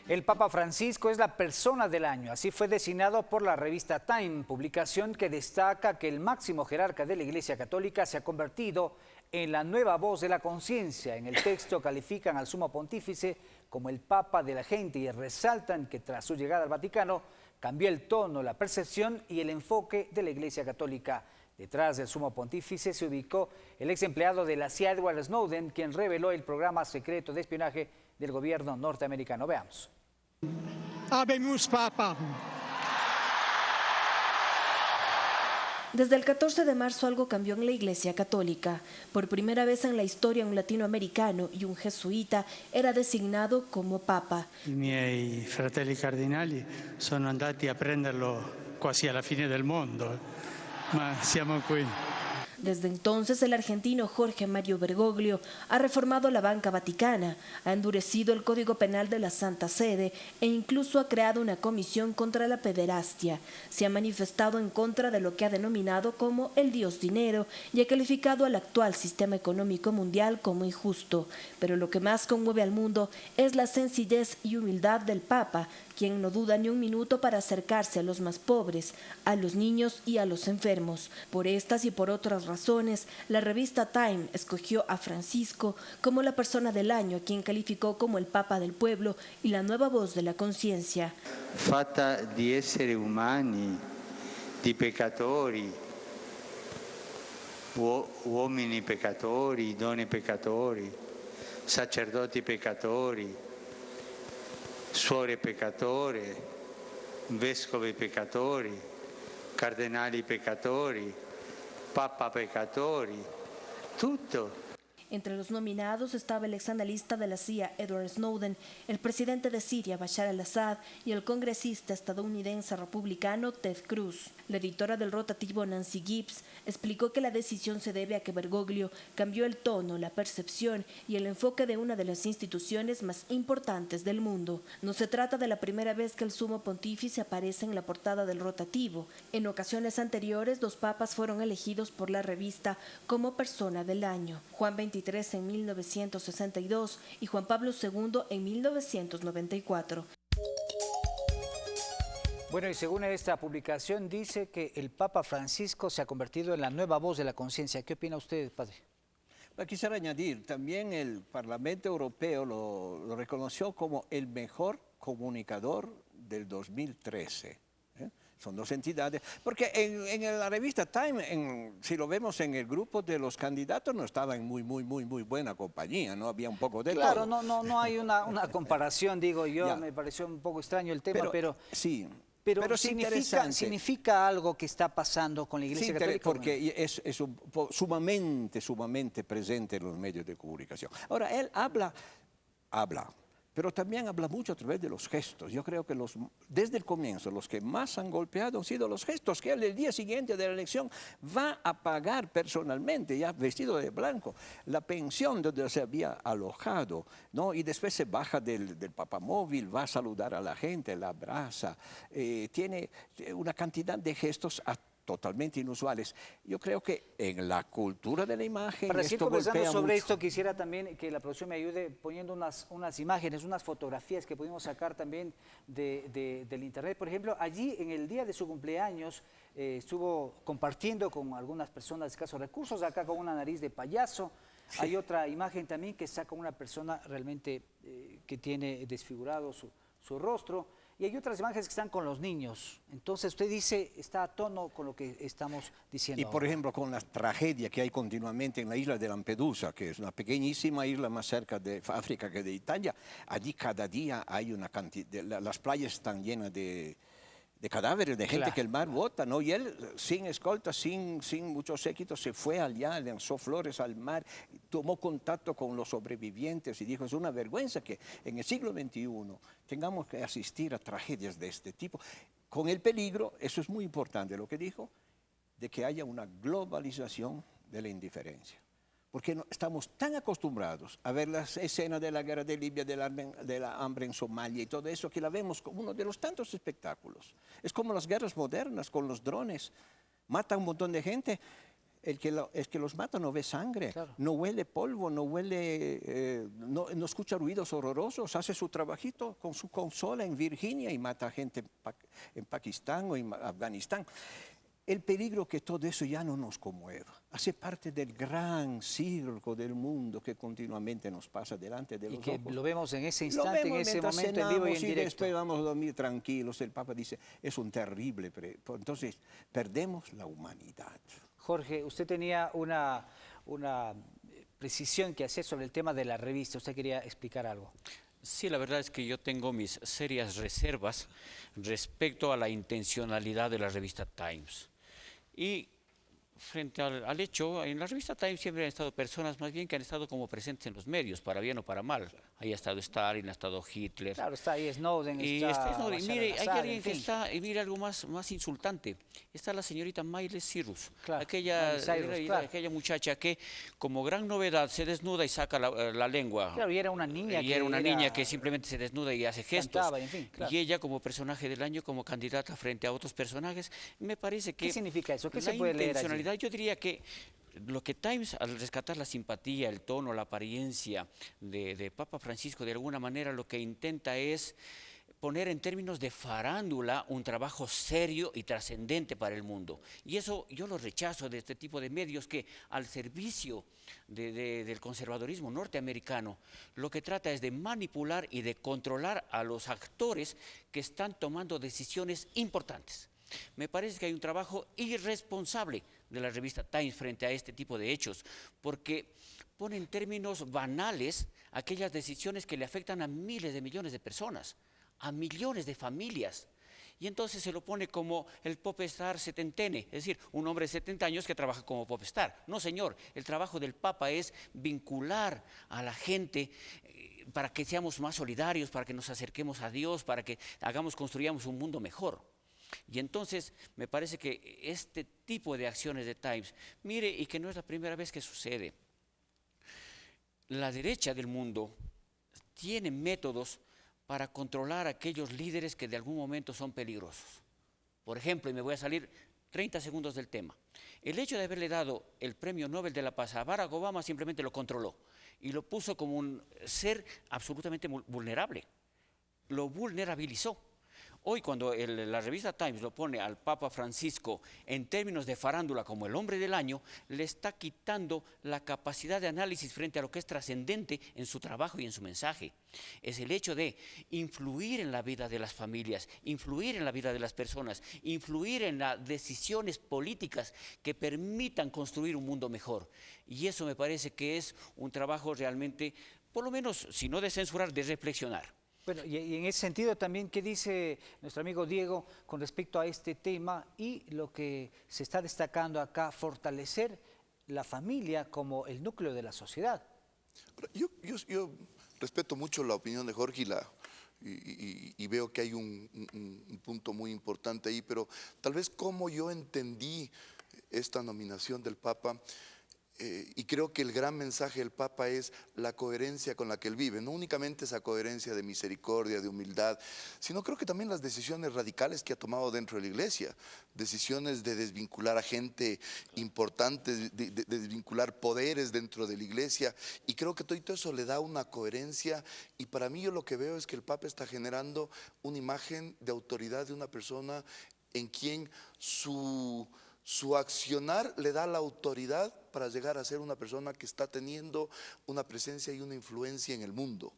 El Papa Francisco es la persona del año, así fue designado por la revista Time, publicación que destaca que el máximo jerarca de la Iglesia Católica se ha convertido en la nueva voz de la conciencia. En el texto califican al sumo pontífice como el Papa de la gente y resaltan que tras su llegada al Vaticano cambió el tono, la percepción y el enfoque de la Iglesia Católica. Detrás del sumo pontífice se ubicó el ex empleado de la CIA, Edward Snowden, quien reveló el programa secreto de espionaje del gobierno norteamericano. Veamos. Habemus Papa. Desde el 14 de marzo algo cambió en la Iglesia Católica. Por primera vez en la historia un latinoamericano y un jesuita era designado como Papa. I miei fratelli cardinali sono andati a prenderlo quasi alla fine del mondo, ma siamo qui. Desde entonces, el argentino Jorge Mario Bergoglio ha reformado la banca vaticana, ha endurecido el Código Penal de la Santa Sede e incluso ha creado una comisión contra la pederastia. Se ha manifestado en contra de lo que ha denominado como el Dios dinero y ha calificado al actual sistema económico mundial como injusto. Pero lo que más conmueve al mundo es la sencillez y humildad del Papa, quien no duda ni un minuto para acercarse a los más pobres, a los niños y a los enfermos. Por estas y por otras razones, la revista Time escogió a Francisco como la persona del año, a quien calificó como el Papa del pueblo y la nueva voz de la conciencia. Fatta di esseri umani, di peccatori, uomini peccatori, donne peccatori, sacerdoti peccatori, suore peccatori, vescovi peccatori, cardenali peccatori, papa peccatori, tutto. Entre los nominados estaba el exanalista de la CIA, Edward Snowden, el presidente de Siria, Bashar al-Assad, y el congresista estadounidense republicano Ted Cruz. La editora del rotativo Nancy Gibbs explicó que la decisión se debe a que Bergoglio cambió el tono, la percepción y el enfoque de una de las instituciones más importantes del mundo. No se trata de la primera vez que el sumo pontífice aparece en la portada del rotativo. En ocasiones anteriores, los papas fueron elegidos por la revista como persona del año. Juan XXIII en 1962 y Juan Pablo II en 1994. Bueno, y según esta publicación dice que el Papa Francisco se ha convertido en la nueva voz de la conciencia. ¿Qué opina usted, padre? Quisiera añadir, también el Parlamento Europeo lo reconoció como el mejor comunicador del 2013. Son dos entidades, porque en la revista Time, si lo vemos en el grupo de los candidatos, no estaba en muy buena compañía, ¿no? Había un poco de todo. Claro, no hay una comparación, digo yo, me pareció un poco extraño el tema, pero sí. Pero significa algo que está pasando con la Iglesia Católica. Porque es sumamente presente en los medios de comunicación. Ahora, él habla, pero también habla mucho a través de los gestos. Yo creo que desde el comienzo los que más han golpeado han sido los gestos, que él el día siguiente de la elección va a pagar personalmente, ya vestido de blanco, la pensión donde se había alojado, ¿no? Y después se baja del papamóvil, va a saludar a la gente, la abraza, tiene una cantidad de gestos totalmente inusuales. Yo creo que en la cultura de la imagen... Para seguir conversando sobre esto, quisiera también que la producción me ayude poniendo unas imágenes, unas fotografías que pudimos sacar también del internet. Por ejemplo, allí en el día de su cumpleaños estuvo compartiendo con algunas personas de escasos recursos, acá con una nariz de payaso. Sí. Hay otra imagen también que saca una persona realmente que tiene desfigurado su rostro. Y hay otras imágenes que están con los niños. Entonces usted dice, está a tono con lo que estamos diciendo. Y por ejemplo, con la tragedia que hay continuamente en la isla de Lampedusa, que es una pequeñísima isla más cerca de África que de Italia, allí cada día hay una cantidad, las playas están llenas de cadáveres, de gente que el mar bota, ¿no? Y él, sin escolta, sin muchos séquitos, se fue allá, lanzó flores al mar, tomó contacto con los sobrevivientes y dijo, es una vergüenza que en el siglo XXI tengamos que asistir a tragedias de este tipo, con el peligro, eso es muy importante lo que dijo, de que haya una globalización de la indiferencia. Porque estamos tan acostumbrados a ver las escenas de la guerra de Libia, de la hambre en Somalia y todo eso, que la vemos como uno de los tantos espectáculos. Es como las guerras modernas con los drones. Matan un montón de gente, el que los mata no ve sangre, Claro. no huele polvo, no huele, no escucha ruidos horrorosos, hace su trabajito con su consola en Virginia y mata gente en Pakistán o en Afganistán. El peligro que todo eso ya no nos conmueva, hace parte del gran circo del mundo que continuamente nos pasa delante de los Y que ojos. lo vemos en ese Lo instante, en vemos ese mientras momento, en vivo y en cenamos directo. después vamos a dormir tranquilos. El Papa dice, es un terrible... Entonces, perdemos la humanidad. Jorge, usted tenía una precisión que hacer sobre el tema de la revista. Usted quería explicar algo. Sí, la verdad es que yo tengo mis serias reservas respecto a la intencionalidad de la revista Times. Y frente al hecho, en la revista Times siempre han estado personas más bien que han estado como presentes en los medios, para bien o para mal. Ahí ha estado Stalin, ha estado Hitler. Claro, está ahí Snowden, Y está Snowden. Bashar Mire, hay al-Assad, alguien en que fin. está, y mire algo más insultante. Está la señorita Miley Cyrus, Claro, aquella, Miley Cyrus, claro. aquella muchacha que como gran novedad se desnuda y saca la lengua. Claro, y era una niña Y era una niña que simplemente se desnuda y hace gestos. cantaba, en fin, claro. Y ella como personaje del año, como candidata frente a otros personajes, me parece que... ¿Qué significa eso? ¿Qué la se puede leer allí? intencionalidad, yo diría que lo que Times, al rescatar la simpatía, el tono, la apariencia de Papa Francisco, de alguna manera lo que intenta es poner en términos de farándula un trabajo serio y trascendente para el mundo. Y eso yo lo rechazo de este tipo de medios que al servicio del conservadurismo norteamericano lo que trata es de manipular y de controlar a los actores que están tomando decisiones importantes. Me parece que hay un trabajo irresponsable de la revista Times frente a este tipo de hechos, porque pone en términos banales aquellas decisiones que le afectan a miles de millones de personas, a millones de familias. Y entonces se lo pone como el popstar setentene, es decir, un hombre de 70 años que trabaja como popstar. No, señor, el trabajo del Papa es vincular a la gente para que seamos más solidarios, para que nos acerquemos a Dios, para que construyamos un mundo mejor. Y entonces me parece que este tipo de acciones de Times, mire, y que no es la primera vez que sucede, la derecha del mundo tiene métodos para controlar a aquellos líderes que de algún momento son peligrosos. Por ejemplo, y me voy a salir 30 segundos del tema, el hecho de haberle dado el Premio Nobel de la Paz a Barack Obama simplemente lo controló y lo puso como un ser absolutamente vulnerable, lo vulnerabilizó. Hoy cuando la revista Times lo pone al Papa Francisco en términos de farándula como el hombre del año, le está quitando la capacidad de análisis frente a lo que es trascendente en su trabajo y en su mensaje. Es el hecho de influir en la vida de las familias, influir en la vida de las personas, influir en las decisiones políticas que permitan construir un mundo mejor. Y eso me parece que es un trabajo realmente, por lo menos, si no de censurar, de reflexionar. Bueno, y en ese sentido también, ¿qué dice nuestro amigo Diego con respecto a este tema y lo que se está destacando acá, fortalecer la familia como el núcleo de la sociedad? Yo respeto mucho la opinión de Jorge y veo que hay un punto muy importante ahí, pero tal vez como yo entendí esta nominación del Papa, y creo que el gran mensaje del Papa es la coherencia con la que él vive, no únicamente esa coherencia de misericordia, de humildad, sino creo que también las decisiones radicales que ha tomado dentro de la Iglesia, decisiones de desvincular a gente importante, de desvincular poderes dentro de la Iglesia, y creo que todo eso le da una coherencia, y para mí yo lo que veo es que el Papa está generando una imagen de autoridad de una persona en quien su accionar le da la autoridad para llegar a ser una persona que está teniendo una presencia y una influencia en el mundo,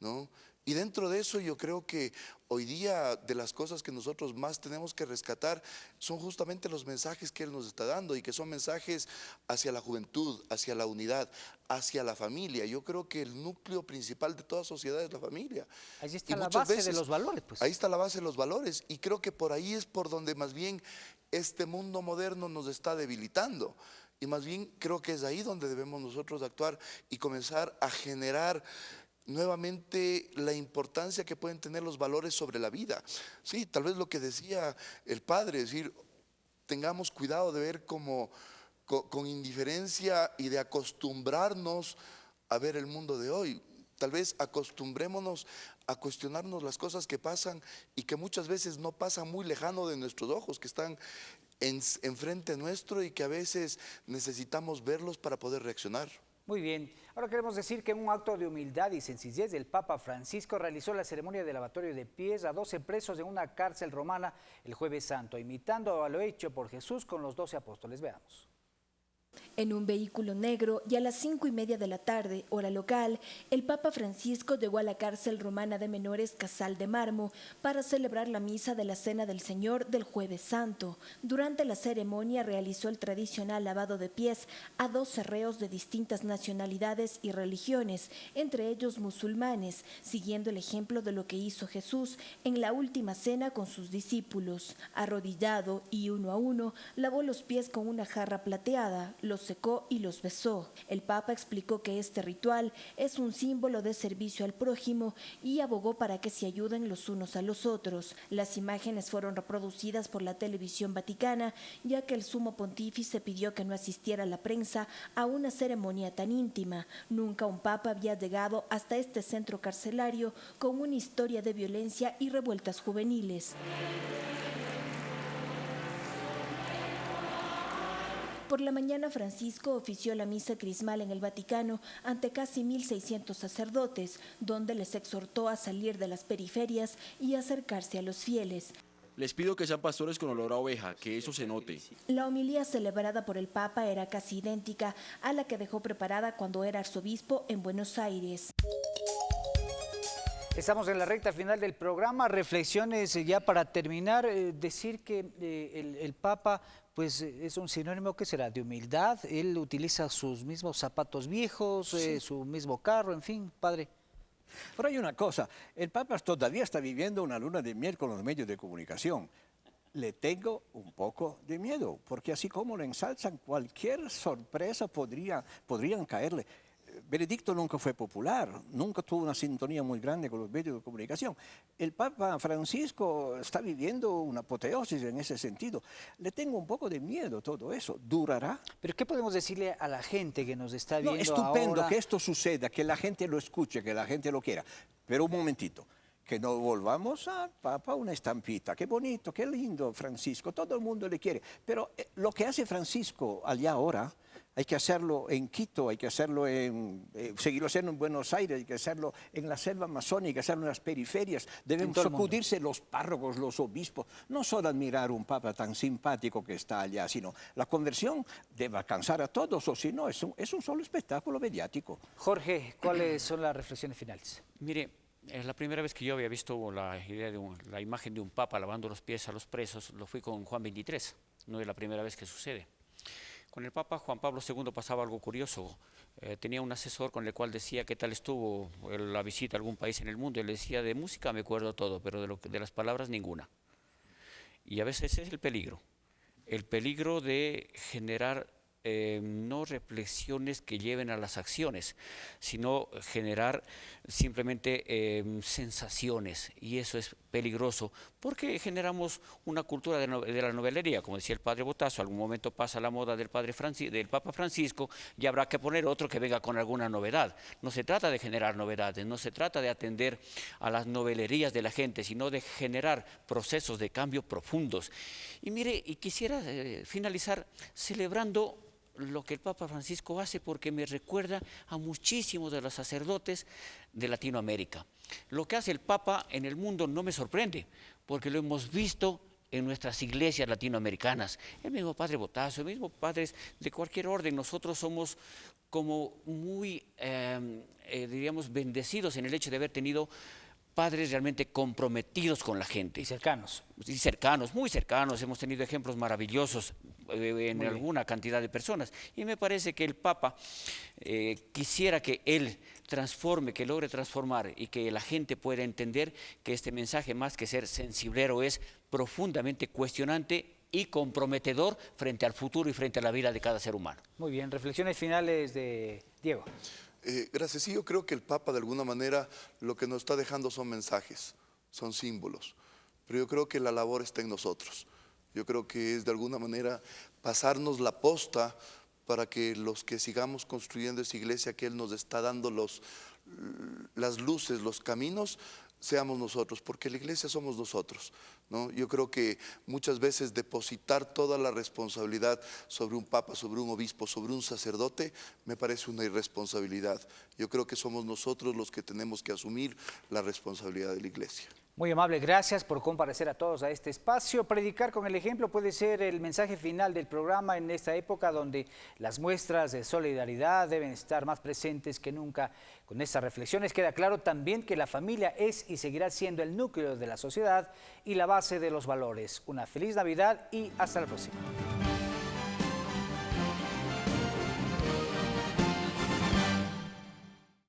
¿no? Y dentro de eso yo creo que hoy día de las cosas que nosotros más tenemos que rescatar son justamente los mensajes que él nos está dando y que son mensajes hacia la juventud, hacia la unidad, hacia la familia. Yo creo que el núcleo principal de toda sociedad es la familia. Ahí está la base de los valores, pues. Ahí está la base de los valores y creo que por ahí es por donde más bien este mundo moderno nos está debilitando. Y más bien creo que es ahí donde debemos nosotros actuar y comenzar a generar nuevamente la importancia que pueden tener los valores sobre la vida. Sí, tal vez lo que decía el padre, es decir, tengamos cuidado de ver como con indiferencia y de acostumbrarnos a ver el mundo de hoy. Tal vez acostumbrémonos a cuestionarnos las cosas que pasan y que muchas veces no pasan muy lejano de nuestros ojos, que están enfrente nuestro y que a veces necesitamos verlos para poder reaccionar. Muy bien. Ahora queremos decir que en un acto de humildad y sencillez, el Papa Francisco realizó la ceremonia de lavatorio de pies a 12 presos en una cárcel romana el Jueves Santo, imitando a lo hecho por Jesús con los 12 apóstoles. Veamos. En un vehículo negro y a las 5:30 de la tarde, hora local, el Papa Francisco llegó a la cárcel romana de menores Casal de Mármol para celebrar la misa de la Cena del Señor del Jueves Santo. Durante la ceremonia realizó el tradicional lavado de pies a 12 reos de distintas nacionalidades y religiones, entre ellos musulmanes, siguiendo el ejemplo de lo que hizo Jesús en la última cena con sus discípulos. Arrodillado y uno a uno, lavó los pies con una jarra plateada, los secó y los besó. El Papa explicó que este ritual es un símbolo de servicio al prójimo y abogó para que se ayuden los unos a los otros. Las imágenes fueron reproducidas por la televisión vaticana, ya que el sumo pontífice pidió que no asistiera la prensa a una ceremonia tan íntima. Nunca un papa había llegado hasta este centro carcelario con una historia de violencia y revueltas juveniles. Por la mañana, Francisco ofició la misa crismal en el Vaticano ante casi 1.600 sacerdotes, donde les exhortó a salir de las periferias y acercarse a los fieles. Les pido que sean pastores con olor a oveja, que eso se note. La homilía celebrada por el Papa era casi idéntica a la que dejó preparada cuando era arzobispo en Buenos Aires. Estamos en la recta final del programa. Reflexiones ya para terminar. Decir que el Papa pues es un sinónimo, ¿qué será?, de humildad. Él utiliza sus mismos zapatos viejos, su mismo carro, en fin, padre. Pero hay una cosa, el Papa todavía está viviendo una luna de miel con los medios de comunicación. Le tengo un poco de miedo, porque así como lo ensalzan, cualquier sorpresa podrían caerle. Benedicto nunca fue popular, nunca tuvo una sintonía muy grande con los medios de comunicación. El Papa Francisco está viviendo una apoteosis en ese sentido. Le tengo un poco de miedo a todo eso. ¿Durará? ¿Pero qué podemos decirle a la gente que nos está viendo estupendo ahora? Que esto suceda, que la gente lo escuche, que la gente lo quiera. Pero un momentito, que no volvamos al Papa una estampita. Qué bonito, qué lindo Francisco, todo el mundo le quiere. Pero lo que hace Francisco allá ahora, hay que hacerlo en Quito, hay que hacerlo seguirlo haciendo en Buenos Aires, hay que hacerlo en la selva amazónica, hay que hacerlo en las periferias. Deben sacudirse los párrocos, los obispos, no solo admirar un Papa tan simpático que está allá, sino la conversión debe alcanzar a todos, o si no, es un solo espectáculo mediático. Jorge, ¿cuáles son las reflexiones finales? Mire, es la primera vez que yo había visto la imagen de un papa lavando los pies a los presos, lo fui con Juan XXIII, no es la primera vez que sucede. Con el Papa Juan Pablo II pasaba algo curioso. Tenía un asesor con el cual decía qué tal estuvo la visita a algún país en el mundo. Y le decía, de música me acuerdo todo, pero de las palabras ninguna. Y a veces ese es el peligro de generar no reflexiones que lleven a las acciones, sino generar simplemente sensaciones, y eso es peligroso porque generamos una cultura de la novelería. Como decía el padre Botazo, algún momento pasa la moda del Papa Francisco y habrá que poner otro que venga con alguna novedad. No se trata de generar novedades, no se trata de atender a las novelerías de la gente, sino de generar procesos de cambio profundos. Y mire, y quisiera finalizar celebrando lo que el Papa Francisco hace, porque me recuerda a muchísimos de los sacerdotes de Latinoamérica. Lo que hace el Papa en el mundo no me sorprende, porque lo hemos visto en nuestras iglesias latinoamericanas. El mismo padre Botazo, el mismo padres de cualquier orden. Nosotros somos como muy, diríamos, bendecidos en el hecho de haber tenido padres realmente comprometidos con la gente. Y cercanos. Y cercanos, muy cercanos. Hemos tenido ejemplos maravillosos en alguna cantidad de personas. Y me parece que el Papa quisiera que él transforme, que logre transformar y que la gente pueda entender que este mensaje, más que ser sensiblero, es profundamente cuestionante y comprometedor frente al futuro y frente a la vida de cada ser humano. Muy bien, reflexiones finales de Diego. Gracias. Sí, yo creo que el Papa de alguna manera lo que nos está dejando son mensajes, son símbolos, pero yo creo que la labor está en nosotros. Yo creo que es de alguna manera pasarnos la posta para que los que sigamos construyendo esa iglesia que Él nos está dando las luces, los caminos, seamos nosotros, porque la iglesia somos nosotros, ¿no? Yo creo que muchas veces depositar toda la responsabilidad sobre un papa, sobre un obispo, sobre un sacerdote, me parece una irresponsabilidad. Yo creo que somos nosotros los que tenemos que asumir la responsabilidad de la iglesia. Muy amable, gracias por comparecer a todos a este espacio. Predicar con el ejemplo puede ser el mensaje final del programa en esta época donde las muestras de solidaridad deben estar más presentes que nunca. Con estas reflexiones queda claro también que la familia es y seguirá siendo el núcleo de la sociedad y la base de los valores. Una feliz Navidad y hasta la próxima.